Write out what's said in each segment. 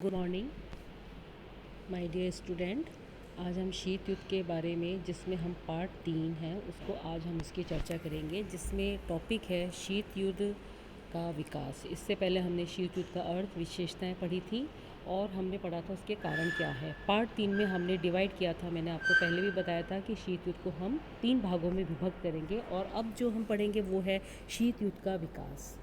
Good morning my dear student. आज हम शीत युद्ध के बारे में, जिसमें हम पार्ट 3 है उसको आज हम इसकी चर्चा करेंगे, जिसमें टॉपिक है शीत युद्ध का विकास। इससे पहले हमने शीत युद्ध का अर्थ, विशेषताएं पढ़ी थी और हमने पढ़ा था उसके कारण क्या है। पार्ट 3 में हमने डिवाइड किया था, मैंने आपको पहले भी बताया था कि शीत युद्ध को हम 3 भागों में विभक्त करेंगे और अब जो हम पढ़ेंगे वो है शीत युद्ध का विकास।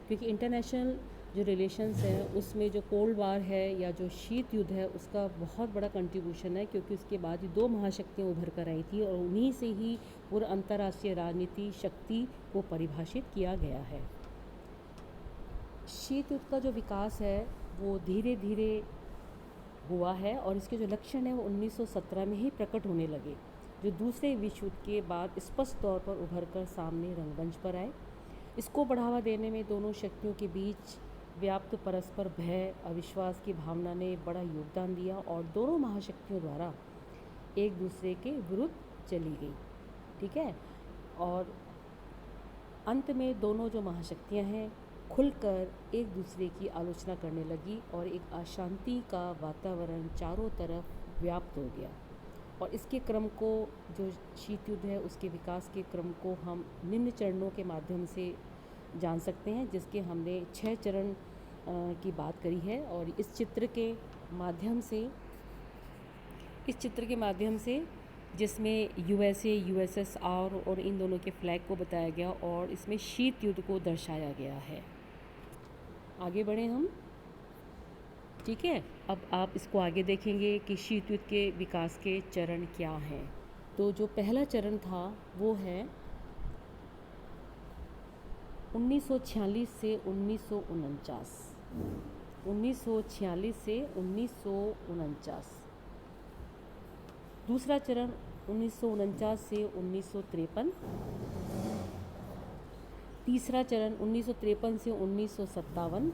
क्योंकि इंटरनेशनल जो रिलेशंस हैं उसमें जो कोल्ड वार है या जो शीत युद्ध है उसका बहुत बड़ा कंट्रीब्यूशन है, क्योंकि उसके बाद ही 2 महाशक्तियाँ उभर कर आई थी और उन्हीं से ही पूरा अंतर्राष्ट्रीय राजनीति शक्ति को परिभाषित किया गया है। शीत युद्ध का जो विकास है वो धीरे धीरे हुआ है और इसके जो लक्षण हैं वो 1917 में ही प्रकट होने लगे, जो दूसरे विश्व युद्ध के बाद स्पष्ट तौर पर उभर कर सामने रंगमंच पर आए। इसको बढ़ावा देने में दोनों शक्तियों के बीच व्याप्त परस्पर भय, अविश्वास की भावना ने बड़ा योगदान दिया और दोनों महाशक्तियों द्वारा एक दूसरे के विरुद्ध चली गई। ठीक है, और अंत में दोनों जो महाशक्तियां हैं खुलकर एक दूसरे की आलोचना करने लगी और एक अशांति का वातावरण चारों तरफ व्याप्त हो गया। और इसके क्रम को, जो शीत युद्ध है उसके विकास के क्रम को हम निम्न चरणों के माध्यम से जान सकते हैं, जिसके हमने 6 चरण की बात करी है। और इस चित्र के माध्यम से जिसमें यूएसए, यूएसएसआर और इन दोनों के फ्लैग को बताया गया और इसमें शीत युद्ध को दर्शाया गया है। आगे बढ़ें हम। ठीक है, अब आप इसको आगे देखेंगे कि शीत युद्ध के विकास के चरण क्या हैं। तो जो पहला चरण था वो है 1946 से 1949। 1946 से 1949। दूसरा चरण 1949 से 1953। तीसरा चरण 1953 से 1957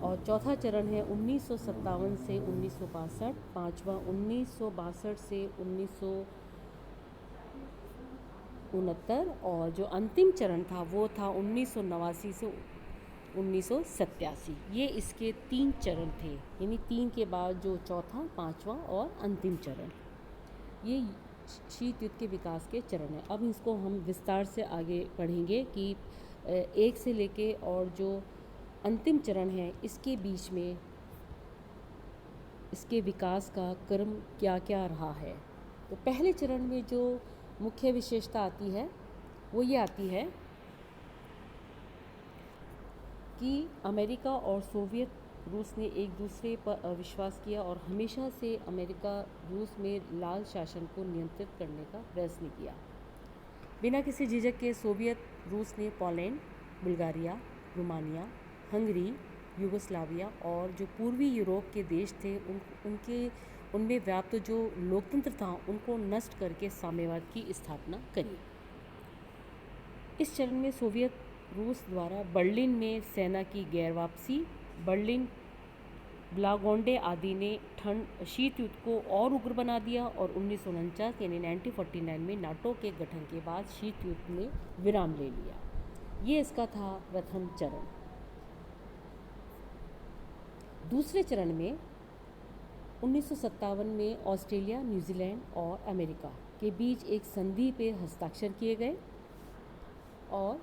और चौथा चरण है 1957 से 1962। पाँचवा 1962 से 1969 और जो अंतिम चरण था वो था 1989 से 1987। ये इसके 3 चरण थे, यानी 3 के बाद जो चौथा, पाँचवा और अंतिम चरण, ये शीत युद्ध के विकास के चरण हैं। अब इसको हम विस्तार से आगे पढ़ेंगे कि 1 से लेके और जो अंतिम चरण है इसके बीच में इसके विकास का क्रम क्या क्या रहा है। तो पहले चरण में जो मुख्य विशेषता आती है वो ये आती है कि अमेरिका और सोवियत रूस ने एक दूसरे पर अविश्वास किया और हमेशा से अमेरिका रूस में लाल शासन को नियंत्रित करने का प्रयत्न किया। बिना किसी झिझक के सोवियत रूस ने Poland, Bulgaria, Romania, Hungary, Yugoslavia और जो पूर्वी यूरोप के देश थे उनमें व्याप्त जो लोकतंत्र था उनको नष्ट करके साम्यवाद की स्थापना करी। इस चरण में सोवियत रूस द्वारा बर्लिन में सेना की गैर वापसी, बर्लिन ब्लागोंडे आदि ने शीत युद्ध को और उग्र बना दिया और 1949 यानी 1949 में नाटो के गठन के बाद शीत युद्ध ने विराम ले लिया। ये इसका था प्रथम चरण। दूसरे चरण में 1957 में ऑस्ट्रेलिया, न्यूजीलैंड और अमेरिका के बीच एक संधि पे हस्ताक्षर किए गए और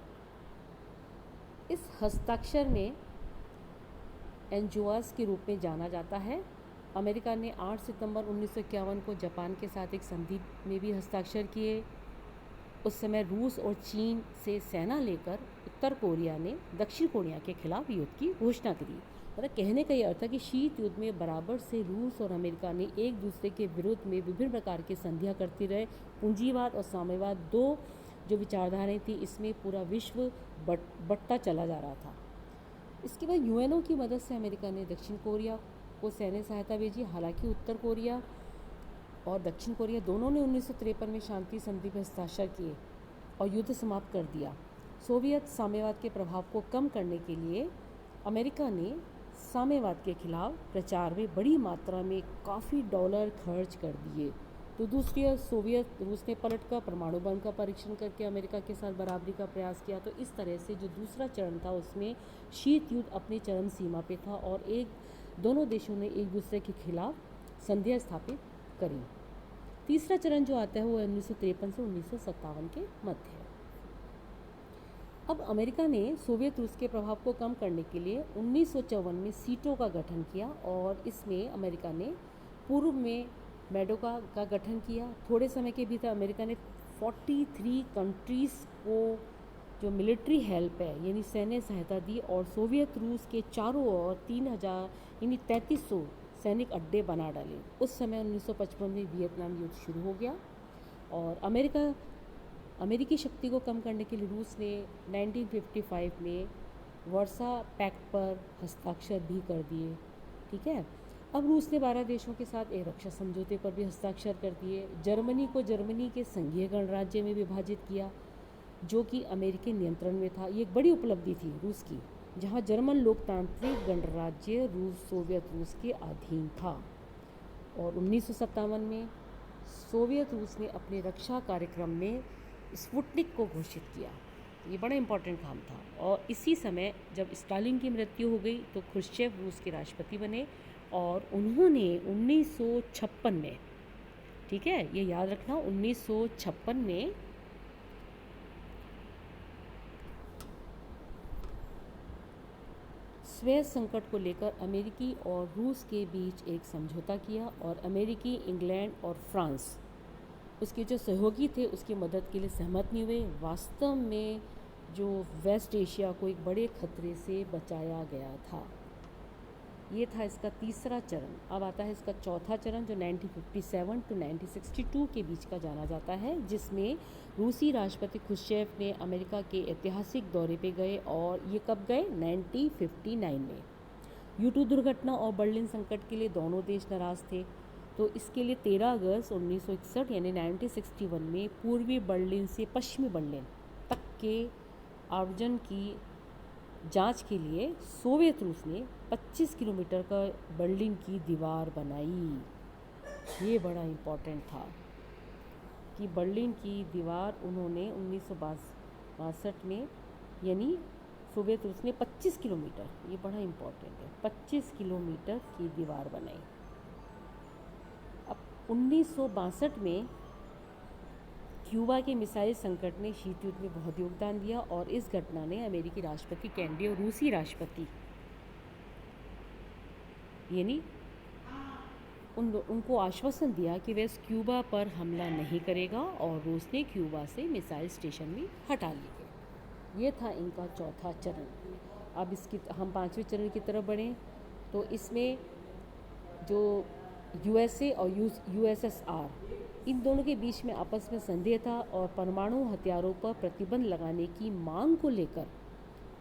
इस हस्ताक्षर में एनजोआस के रूप में जाना जाता है। अमेरिका ने 8 सितंबर 1951 को जापान के साथ एक संधि में भी हस्ताक्षर किए। उस समय रूस और चीन से सेना लेकर उत्तर कोरिया ने दक्षिण कोरिया के खिलाफ युद्ध की घोषणा करी। मतलब कहने का ये अर्थ है कि शीत युद्ध में बराबर से रूस और अमेरिका ने एक दूसरे के विरुद्ध में विभिन्न प्रकार की संधियां करती रहे। पूंजीवाद और साम्यवाद, 2 जो विचारधाराएं थी, इसमें पूरा विश्व बंटता चला जा रहा था। इसके बाद यूएनओ की मदद से अमेरिका ने दक्षिण कोरिया को सैन्य सहायता भेजी। हालांकि उत्तर कोरिया और दक्षिण कोरिया दोनों ने 1953 में शांति संधि पर हस्ताक्षर किए और युद्ध समाप्त कर दिया। सोवियत साम्यवाद के प्रभाव को कम करने के लिए अमेरिका ने साम्यवाद के खिलाफ प्रचार में बड़ी मात्रा में काफ़ी डॉलर खर्च कर दिए। तो दूसरी ओर सोवियत रूस ने पलटकर परमाणु बम का परीक्षण करके अमेरिका के साथ बराबरी का प्रयास किया। तो इस तरह से जो दूसरा चरण था उसमें शीत युद्ध अपनी चरम सीमा पे था और एक दोनों देशों ने एक दूसरे के खिलाफ संधियाँ स्थापित करी। तीसरा चरण जो आता है वो 1953 से 1957 के मध्य है। अब अमेरिका ने सोवियत रूस के प्रभाव को कम करने के लिए 1954 में सीटों का गठन किया और इसमें अमेरिका ने पूर्व में मेडोका का गठन किया। थोड़े समय के भीतर अमेरिका ने 43 कंट्रीज़ को जो मिलिट्री हेल्प है यानी सैन्य सहायता दी और सोवियत रूस के चारों ओर 3000 यानी 3300 सैनिक अड्डे बना डाले। उस समय 1955 में वियतनाम युद्ध शुरू हो गया और अमेरिकी शक्ति को कम करने के लिए रूस ने 1955 में वर्सा पैक्ट पर हस्ताक्षर भी कर दिए। ठीक है, अब रूस ने 12 देशों के साथ एक रक्षा समझौते पर भी हस्ताक्षर कर दिए। जर्मनी को जर्मनी के संघीय गणराज्य में विभाजित किया जो कि अमेरिकी नियंत्रण में था। ये एक बड़ी उपलब्धि थी रूस की, जहाँ जर्मन लोकतांत्रिक गणराज्य रूस सोवियत रूस के अधीन था। और 1957 में सोवियत रूस ने अपने रक्षा कार्यक्रम में स्पुतनिक को घोषित किया। ये बड़ा इम्पोर्टेंट काम था। और इसी समय जब स्टालिन की मृत्यु हो गई तो खुश्चेव रूस के राष्ट्रपति बने और उन्होंने 1956 में, ठीक है ये याद रखना, 1956 में स्वेज संकट को लेकर अमेरिकी और रूस के बीच एक समझौता किया और अमेरिकी, इंग्लैंड और फ्रांस उसके जो सहयोगी थे उसकी मदद के लिए सहमत नहीं हुए। वास्तव में जो वेस्ट एशिया को एक बड़े खतरे से बचाया गया था। ये था इसका तीसरा चरण। अब आता है इसका चौथा चरण जो 1957 टू 1962 के बीच का जाना जाता है, जिसमें रूसी राष्ट्रपति खुश्चेव ने अमेरिका के ऐतिहासिक दौरे पे गए। और ये कब गए? 1959 में। U2 दुर्घटना और बर्लिन संकट के लिए दोनों देश नाराज़ थे, तो इसके लिए 13 अगस्त 1961 यानी 1961 में पूर्वी बर्लिन से पश्चिमी बर्लिन तक के आवर्जन की जांच के लिए सोवियत रूस ने 25 किलोमीटर का बर्लिन की दीवार बनाई। ये बड़ा इम्पोर्टेंट था कि बर्लिन की दीवार उन्होंने 1962 में, यानी सोवियत रूस ने 25 किलोमीटर, ये बड़ा इम्पोर्टेंट है, 25 किलोमीटर की दीवार बनाई। अब 1962 में क्यूबा के मिसाइल संकट ने शीत युद्ध में बहुत योगदान दिया और इस घटना ने अमेरिकी राष्ट्रपति केनेडी और रूसी राष्ट्रपति यानी उनको आश्वासन दिया कि वह क्यूबा पर हमला नहीं करेगा और रूस ने क्यूबा से मिसाइल स्टेशन भी हटा लिए। ये था इनका चौथा चरण। अब इसकी हम पांचवें चरण की तरफ बढ़ें तो इसमें जो यूएसए और यूएसएसआर इन दोनों के बीच में आपस में संदेह था और परमाणु हथियारों पर प्रतिबंध लगाने की मांग को लेकर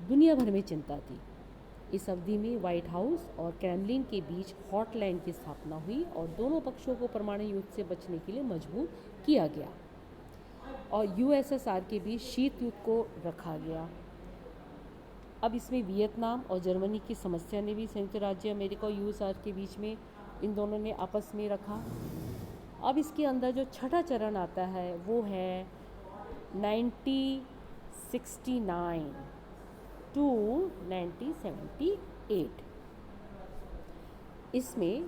दुनिया भर में चिंता थी। इस अवधि में व्हाइट हाउस और क्रेमलिन के बीच हॉटलाइन की स्थापना हुई और दोनों पक्षों को परमाणु युद्ध से बचने के लिए मजबूर किया गया और यूएसएसआर के बीच शीत युद्ध को रखा गया। अब इसमें वियतनाम और जर्मनी की समस्या ने भी संयुक्त राज्य अमेरिका और यूएसएसआर के बीच में इन दोनों ने आपस में रखा। अब इसके अंदर जो छठा चरण आता है वो है 1969 टू 1978। इसमें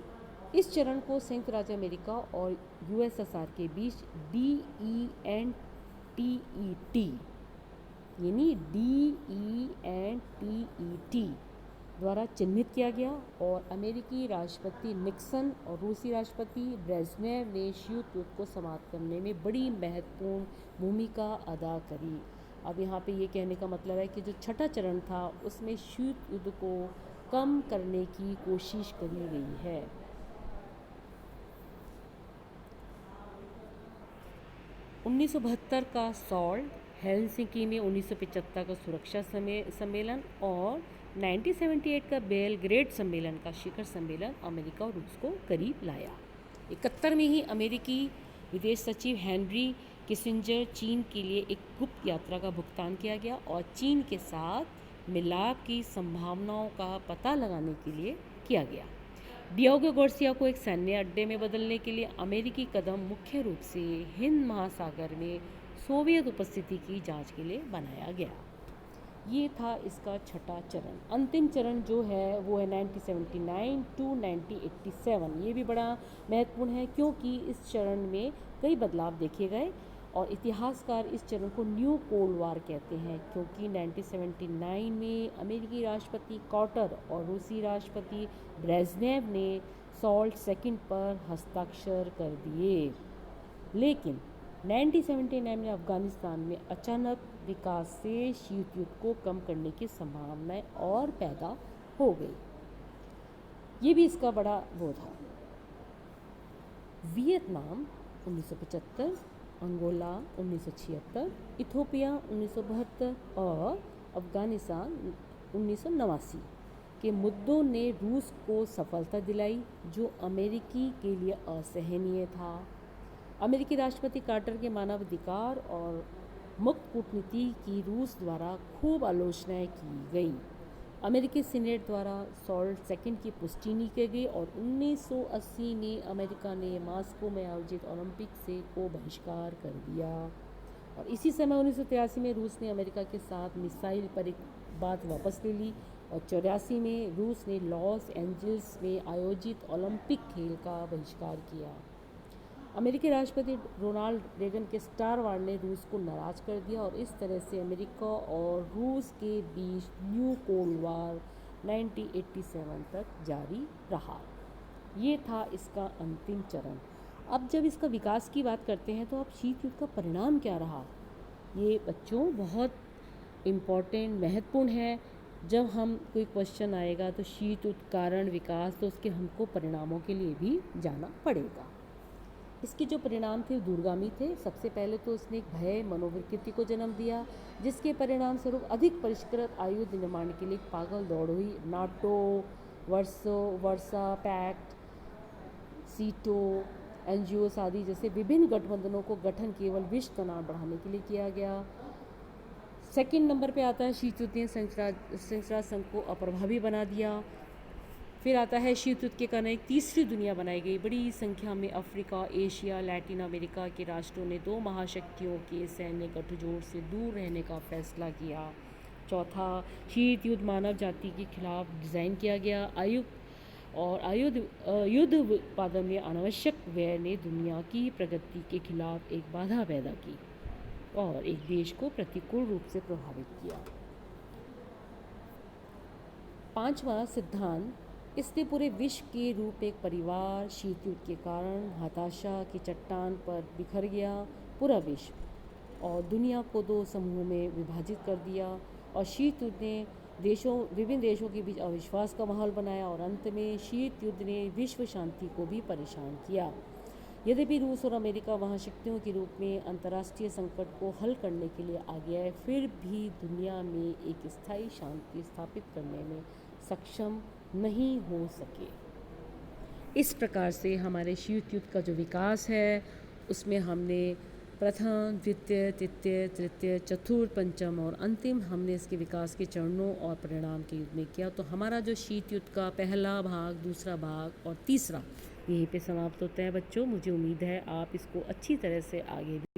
इस चरण को संयुक्त राज्य अमेरिका और यूएसएसआर के बीच DENTET यानी DENTET द्वारा चिन्हित किया गया और अमेरिकी राष्ट्रपति निक्सन और रूसी राष्ट्रपति ब्रेजनेव ने शीत युद्ध को समाप्त करने में बड़ी महत्वपूर्ण भूमिका अदा करी। अब यहाँ पे ये कहने का मतलब है कि जो छठा चरण था उसमें शीत युद्ध को कम करने की कोशिश करी गई है। उन्नीस सौ 1972 का सॉल्ट, हेलसिंकी में 1975 का सुरक्षा सम्मेलन और 1978 का बेलग्रेड सम्मेलन का शिखर सम्मेलन अमेरिका और रूस को करीब लाया। 71 में ही अमेरिकी विदेश सचिव हेनरी किसिंजर चीन के लिए एक गुप्त यात्रा का भुगतान किया गया और चीन के साथ मिलाप की संभावनाओं का पता लगाने के लिए किया गया। डियोगो गार्सिया को एक सैन्य अड्डे में बदलने के लिए अमेरिकी कदम मुख्य रूप से हिंद महासागर में सोवियत उपस्थिति की जांच के लिए बनाया गया। ये था इसका छठा चरण। अंतिम चरण जो है वो है 1979 टू 1987। ये भी बड़ा महत्वपूर्ण है क्योंकि इस चरण में कई बदलाव देखे गए और इतिहासकार इस चरण को न्यू कोल्ड वार कहते हैं, क्योंकि 1979 में अमेरिकी राष्ट्रपति कार्टर और रूसी राष्ट्रपति ब्रेज़नेव ने सॉल्ट सेकंड पर हस्ताक्षर कर दिए। लेकिन 1979 में अफ़गानिस्तान में अचानक विकास से शीत युद्ध को कम करने की संभावनाएं और पैदा हो गई। ये भी इसका बड़ा वो था। वियतनाम 1975, अंगोला 1976, इथोपिया 1972 और अफ़गानिस्तान 1989 के मुद्दों ने रूस को सफलता दिलाई, जो अमेरिकी के लिए असहनीय था। अमेरिकी राष्ट्रपति कार्टर के मानवाधिकार और मुक्त कूटनीति की रूस द्वारा खूब आलोचनाएं की गई। अमेरिकी सीनेट द्वारा सॉल्ट सेकंड की पुष्टि नहीं की गई और 1980 में अमेरिका ने मॉस्को में आयोजित ओलंपिक से को बहिष्कार कर दिया। और इसी समय 1983 में रूस ने अमेरिका के साथ मिसाइल पर एक बात वापस ले ली और 84 में रूस ने लॉस एंजल्स में आयोजित ओलंपिक खेल का बहिष्कार किया। अमेरिकी राष्ट्रपति रोनाल्ड रेगन के स्टार वार ने रूस को नाराज कर दिया और इस तरह से अमेरिका और रूस के बीच न्यू कोल्ड वार 1987 तक जारी रहा। ये था इसका अंतिम चरण। अब जब इसका विकास की बात करते हैं तो अब शीत युद्ध का परिणाम क्या रहा, ये बच्चों बहुत इम्पॉर्टेंट महत्वपूर्ण है। जब हम कोई क्वेश्चन आएगा तो शीत युद्ध कारण विकास, तो उसके हमको परिणामों के लिए भी जाना पड़ेगा। इसके जो परिणाम थे दूरगामी थे। सबसे पहले तो उसने एक भय मनोविकृति को जन्म दिया, जिसके परिणाम स्वरूप अधिक परिष्कृत आयुध निर्माण के लिए पागल दौड़ हुई। नाटो, वर्सा पैक्ट, सीटो, एनजीओस आदि जैसे विभिन्न गठबंधनों को गठन केवल विश्व तनाव बढ़ाने के लिए किया गया। सेकंड नंबर पे आता है शीत युद्ध ने संयुक्त संघ को अप्रभावी बना दिया। फिर आता है शीत युद्ध के कारण एक तीसरी दुनिया बनाई गई। बड़ी संख्या में अफ्रीका, एशिया, लैटिन अमेरिका के राष्ट्रों ने दो महाशक्तियों के सैन्य गठजोड़ से दूर रहने का फैसला किया। चौथा, शीत युद्ध मानव जाति के खिलाफ डिज़ाइन किया गया। युद्ध उत्पादन में अनावश्यक व्यय ने दुनिया की प्रगति के खिलाफ एक बाधा पैदा की और एक देश को प्रतिकूल रूप से प्रभावित किया। पांचवा सिद्धांत, इसने पूरे विश्व के रूप एक परिवार शीत युद्ध के कारण हताशा की चट्टान पर बिखर गया। पूरा विश्व और दुनिया को दो समूहों में विभाजित कर दिया और शीत युद्ध ने विभिन्न देशों के बीच अविश्वास का माहौल बनाया और अंत में शीत युद्ध ने विश्व शांति को भी परेशान किया। यद्यपि रूस और अमेरिका महाशक्तियों के रूप में अंतर्राष्ट्रीय संकट को हल करने के लिए आगे आए, फिर भी दुनिया में एक स्थायी शांति स्थापित करने में सक्षम नहीं हो सके। इस प्रकार से हमारे शीत युद्ध का जो विकास है उसमें हमने प्रथम, द्वितीय, तृतीय, चतुर्थ, पंचम और अंतिम हमने इसके विकास के चरणों और परिणाम के युद्ध में किया। तो हमारा जो शीत युद्ध का पहला भाग, दूसरा भाग और तीसरा यहीं पे समाप्त होता है बच्चों। मुझे उम्मीद है आप इसको अच्छी तरह से आगे भी